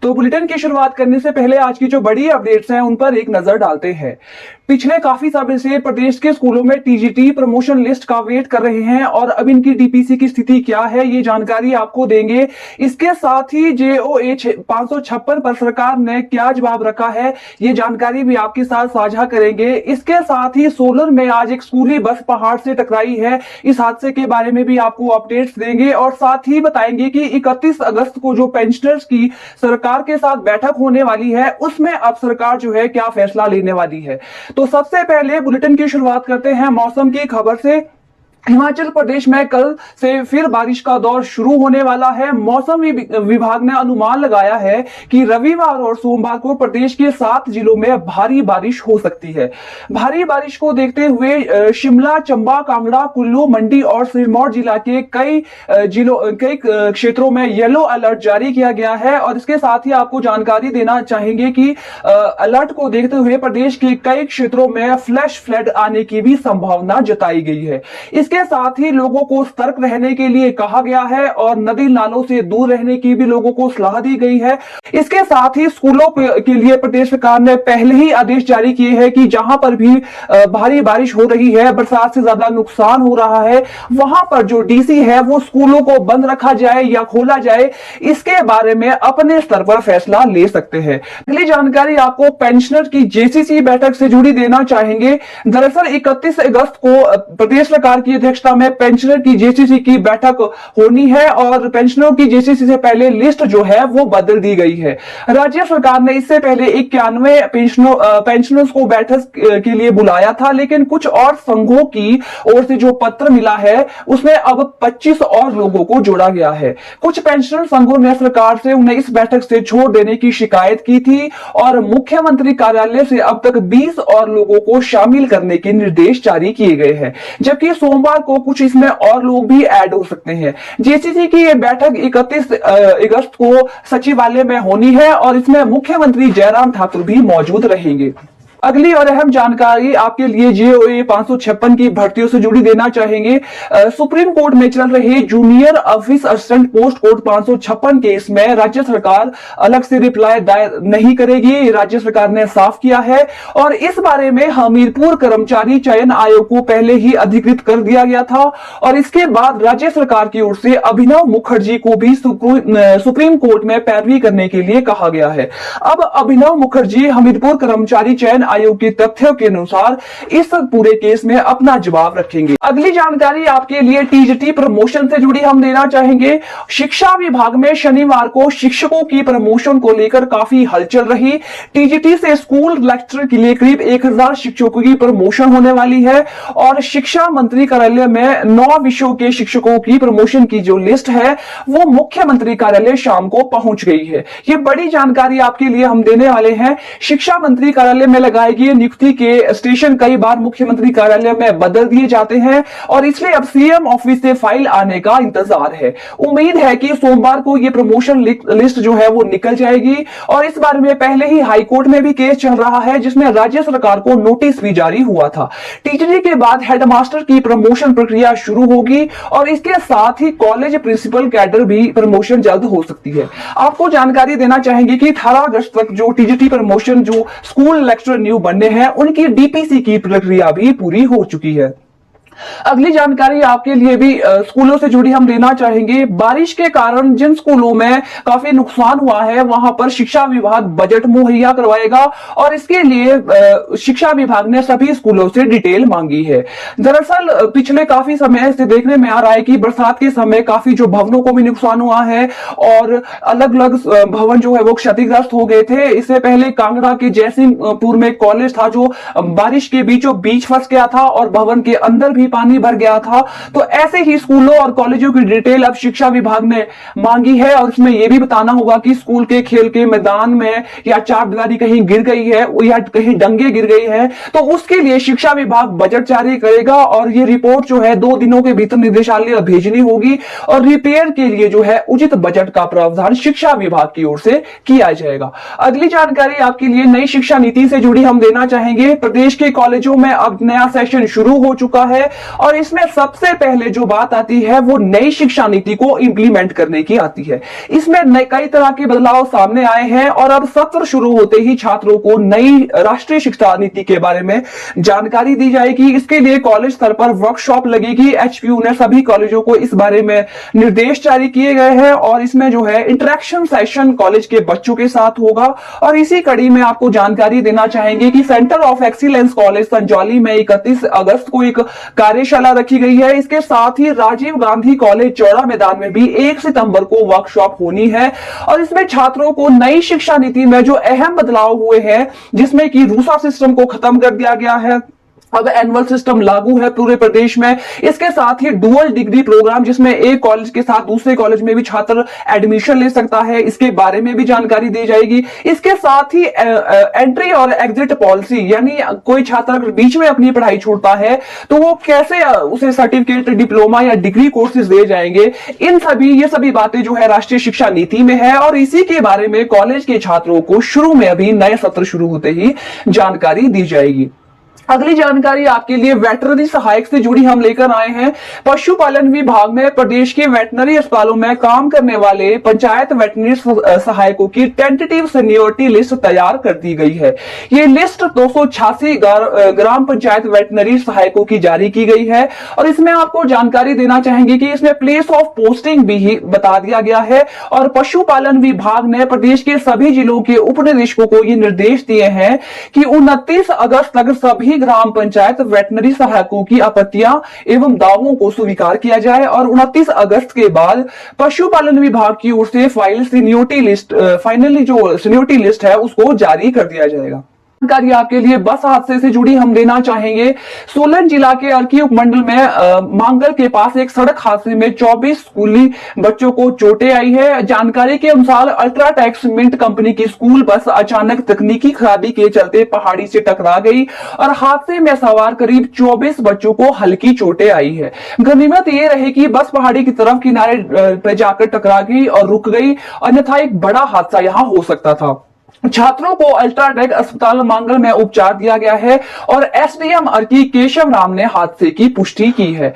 तो बुलेटिन की शुरुआत करने से पहले आज की जो बड़ी अपडेट्स हैं उन पर एक नजर डालते हैं। पिछले काफी समय से प्रदेश के स्कूलों में टीजीटी प्रमोशन लिस्ट का वेट कर रहे हैं और अब इनकी डीपीसी की स्थिति क्या है ये जानकारी आपको देंगे। इसके साथ ही जेओए 556 पर सरकार ने क्या जवाब रखा है ये जानकारी भी आपके साथ साझा करेंगे। इसके साथ ही सोलन में आज एक स्कूली बस पहाड़ से टकराई है, इस हादसे के बारे में भी आपको अपडेट्स देंगे और साथ ही बताएंगे कि 31 अगस्त को जो पेंशनर्स की सरकार के साथ बैठक होने वाली है उसमें अब सरकार जो है क्या फैसला लेने वाली है। तो सबसे पहले बुलेटिन की शुरुआत करते हैं मौसम की खबर से। हिमाचल प्रदेश में कल से फिर बारिश का दौर शुरू होने वाला है। मौसम विभाग ने अनुमान लगाया है कि रविवार और सोमवार को प्रदेश के 7 जिलों में भारी बारिश हो सकती है। भारी बारिश को देखते हुए शिमला, चंबा, कांगड़ा, कुल्लू, मंडी और सिरमौर जिला के कई क्षेत्रों में येलो अलर्ट जारी किया गया है। और इसके साथ ही आपको जानकारी देना चाहेंगे कि अलर्ट को देखते हुए प्रदेश के कई क्षेत्रों में फ्लैश फ्लड आने की भी संभावना जताई गई है। इसके साथ ही लोगों को सतर्क रहने के लिए कहा गया है और नदी नालों से दूर रहने की भी लोगों को सलाह दी गई है। इसके साथ ही स्कूलों के लिए प्रदेश सरकार ने पहले ही आदेश जारी किए हैं कि जहां पर भी भारी बारिश हो रही है, बरसात से ज्यादा नुकसान हो रहा है, वहां पर जो डीसी है वो स्कूलों को बंद रखा जाए या खोला जाए, इसके बारे में अपने स्तर पर फैसला ले सकते हैं। अगली जानकारी आपको पेंशनर की जेसीसी बैठक से जुड़ी देना चाहेंगे। दरअसल 31 अगस्त को प्रदेश सरकार की अध्यक्षता में पेंशनर की जेसीसी की बैठक होनी है और पेंशनरों की जेसीसी से पहले लिस्ट जो है वो बदल दी गई है। राज्य सरकार ने इससे पहले 91 पेंशनर्स को बैठक के लिए बुलाया था, लेकिन कुछ और संघों की ओर से जो पत्र मिला है उसमें अब 25 और लोगों को जोड़ा गया है। कुछ पेंशनर संघों ने सरकार से उन्हें इस बैठक से छोड़ देने की शिकायत की थी और मुख्यमंत्री कार्यालय से अब तक 20 और लोगों को शामिल करने के निर्देश जारी किए गए हैं, जबकि सोमवार को कुछ इसमें और लोग भी ऐड हो सकते हैं। जेसीसी की यह बैठक 31 अगस्त को सचिवालय में होनी है और इसमें मुख्यमंत्री जयराम ठाकुर भी मौजूद रहेंगे। अगली और अहम जानकारी आपके लिए जेओए 556 की भर्तियों से जुड़ी देना चाहेंगे। सुप्रीम कोर्ट में चल रहे junior office assistant post code 556 case में राज्य सरकार अलग से रिप्लाई दायर नहीं करेगी, राज्य सरकार ने साफ किया है और इस बारे में हमीरपुर कर्मचारी चयन आयोग को पहले ही अधिकृत कर दिया गया था और इसके बाद राज्य सरकार की ओर से अभिनव मुखर्जी को भी सुप्रीम कोर्ट में पैरवी करने के लिए कहा गया है। अब अभिनव मुखर्जी हमीरपुर कर्मचारी चयन आयोग के तथ्यों के अनुसार इस पूरे केस में अपना जवाब रखेंगे। अगली जानकारी आपके लिए टीजीटी प्रमोशन से जुड़ी हम देना चाहेंगे। शिक्षा विभाग में शनिवार को शिक्षकों की प्रमोशन को लेकर काफी हलचल रही। टीजीटी से स्कूल लेक्चरर के लिए करीब 1000 शिक्षकों की प्रमोशन होने वाली है और शिक्षा मंत्री कार्यालय में 9 विषयों के शिक्षकों की प्रमोशन की जो लिस्ट है वो मुख्यमंत्री कार्यालय शाम को पहुंच गई है। ये बड़ी जानकारी आपके लिए हम देने वाले हैं। शिक्षा मंत्री कार्यालय में लगाए गए नियुक्ति के स्टेशन कई बार मुख्यमंत्री कार्यालय में बदल दिए जाते हैं और इसलिए अब सीएम ऑफिस से फाइल आने का इंतजार है। उम्मीद है कि सोमवार को यह प्रमोशन लिस्ट जो है वो निकल जाएगी और इस बारे में पहले ही हाईकोर्ट में भी केस चल रहा है जिसमें राज्य सरकार को नोटिस भी जारी हुआ था। टीजीटी के बाद हेडमास्टर की प्रमोशन प्रक्रिया शुरू होगी और इसके साथ ही कॉलेज प्रिंसिपल कैडर भी प्रमोशन जल्द हो सकती है। आपको जानकारी देना चाहेंगे कि 18 अगस्त तक जो टीजीटी प्रमोशन जो स्कूल लेक्चरर न्यू बनने हैं उनकी डीपीसी की प्रक्रिया भी पूरी हो चुकी है। अगली जानकारी आपके लिए भी स्कूलों से जुड़ी हम देना चाहेंगे। बारिश के कारण जिन स्कूलों में काफी नुकसान हुआ है वहां पर शिक्षा विभाग बजट मुहैया करवाएगा और इसके लिए शिक्षा विभाग ने सभी स्कूलों से डिटेल मांगी है। दरअसल पिछले काफी समय से देखने में आ रहा है कि बरसात के समय काफी जो भवनों को भी नुकसान हुआ है और अलग अलग भवन जो है वो क्षतिग्रस्त हो गए थे। इससे पहले कांगड़ा के जयसिंहपुर में कॉलेज था जो बारिश के बीचों बीच फंस गया था और भवन के अंदर भी पानी भर गया था। तो ऐसे ही स्कूलों और कॉलेजों की डिटेल अब शिक्षा विभाग ने मांगी है और उसमें यह भी बताना होगा कि स्कूल के खेल के मैदान में या चारदीवारी कहीं गिर गई है या कहीं डंगे गिर गई है तो उसके लिए शिक्षा विभाग बजट जारी करेगा और ये रिपोर्ट जो है 2 दिनों के भीतर निदेशालय भेजनी होगी और रिपेयर के लिए जो है उचित बजट का प्रावधान शिक्षा विभाग की ओर से किया जाएगा। अगली जानकारी आपके लिए नई शिक्षा नीति से जुड़ी हम देना चाहेंगे। प्रदेश के कॉलेजों में अब नया सेशन शुरू हो चुका है और इसमें सबसे पहले जो बात आती है वो नई शिक्षा नीति को इंप्लीमेंट करने की आती है। इसमें कई तरह के बदलाव सामने आए हैं और अब सत्र शुरू होते ही छात्रों को नई राष्ट्रीय शिक्षा नीति के बारे में जानकारी दी जाएगी। इसके लिए कॉलेज स्तर पर वर्कशॉप लगेगी। एचपीयू ने सभी कॉलेजों को इस बारे में निर्देश जारी किए गए हैं और इसमें जो है इंटरेक्शन सेशन कॉलेज के बच्चों के साथ होगा। और इसी कड़ी में आपको जानकारी देना चाहेंगे कि centre of excellence college Sanjauli में 31 अगस्त को एक कार्यशाला रखी गई है। इसके साथ ही राजीव गांधी कॉलेज चौड़ा मैदान में भी 1 सितंबर को वर्कशॉप होनी है और इसमें छात्रों को नई शिक्षा नीति में जो अहम बदलाव हुए हैं, जिसमें कि रूसा सिस्टम को खत्म कर दिया गया है, अब एनुअल सिस्टम लागू है पूरे प्रदेश में। इसके साथ ही डुअल डिग्री प्रोग्राम, जिसमें एक कॉलेज के साथ दूसरे कॉलेज में भी छात्र एडमिशन ले सकता है, इसके बारे में भी जानकारी दी जाएगी। इसके साथ ही एंट्री और एग्जिट पॉलिसी, यानी कोई छात्र अगर बीच में अपनी पढ़ाई छोड़ता है तो वो कैसे उसे सर्टिफिकेट, डिप्लोमा या डिग्री कोर्सेज दिए जाएंगे, ये सभी बातें जो है राष्ट्रीय शिक्षा नीति में है और इसी के बारे में कॉलेज के छात्रों को शुरू में अभी नए सत्र शुरू होते ही जानकारी दी जाएगी। अगली जानकारी आपके लिए वेटरनरी सहायक से जुड़ी हम लेकर आए हैं। पशुपालन विभाग में प्रदेश के वेटनरी अस्पतालों में काम करने वाले पंचायत वेटनरी सहायकों की टेंटेटिव सीनियरिटी लिस्ट तैयार कर दी गई है। ये लिस्ट 286 ग्राम पंचायत वेटनरी सहायकों की जारी की गई है और इसमें आपको जानकारी देना चाहेंगे कि इसमें प्लेस ऑफ पोस्टिंग भी बता दिया गया है और पशुपालन विभाग ने प्रदेश के सभी जिलों के उप निदेशकों को ये निर्देश दिए हैं कि 29 अगस्त तक सभी ग्राम पंचायत वेटनरी सहायकों की आपत्तियां एवं दावों को स्वीकार किया जाए और 29 अगस्त के बाद पशुपालन विभाग की ओर से फाइनली जो सीनियरिटी लिस्ट है उसको जारी कर दिया जाएगा। जानकारी आपके लिए बस हादसे से जुड़ी हम देना चाहेंगे। सोलन जिला के अर्की उपमंडल में मांगल के पास एक सड़क हादसे में 24 स्कूली बच्चों को चोटें आई है। जानकारी के अनुसार अल्ट्राटेक सीमेंट कंपनी की स्कूल बस अचानक तकनीकी खराबी के चलते पहाड़ी से टकरा गई और हादसे में सवार करीब 24 बच्चों को हल्की चोटें आई है। गनीमत ये रही कि बस पहाड़ी की तरफ किनारे पे जाकर टकरा गई और रुक गई, अन्यथा एक बड़ा हादसा यहां हो सकता था। छात्रों को अल्ट्राटेक अस्पताल मांगल में उपचार दिया गया है और एसडीएम अर्की केशव राम ने हादसे की पुष्टि की है।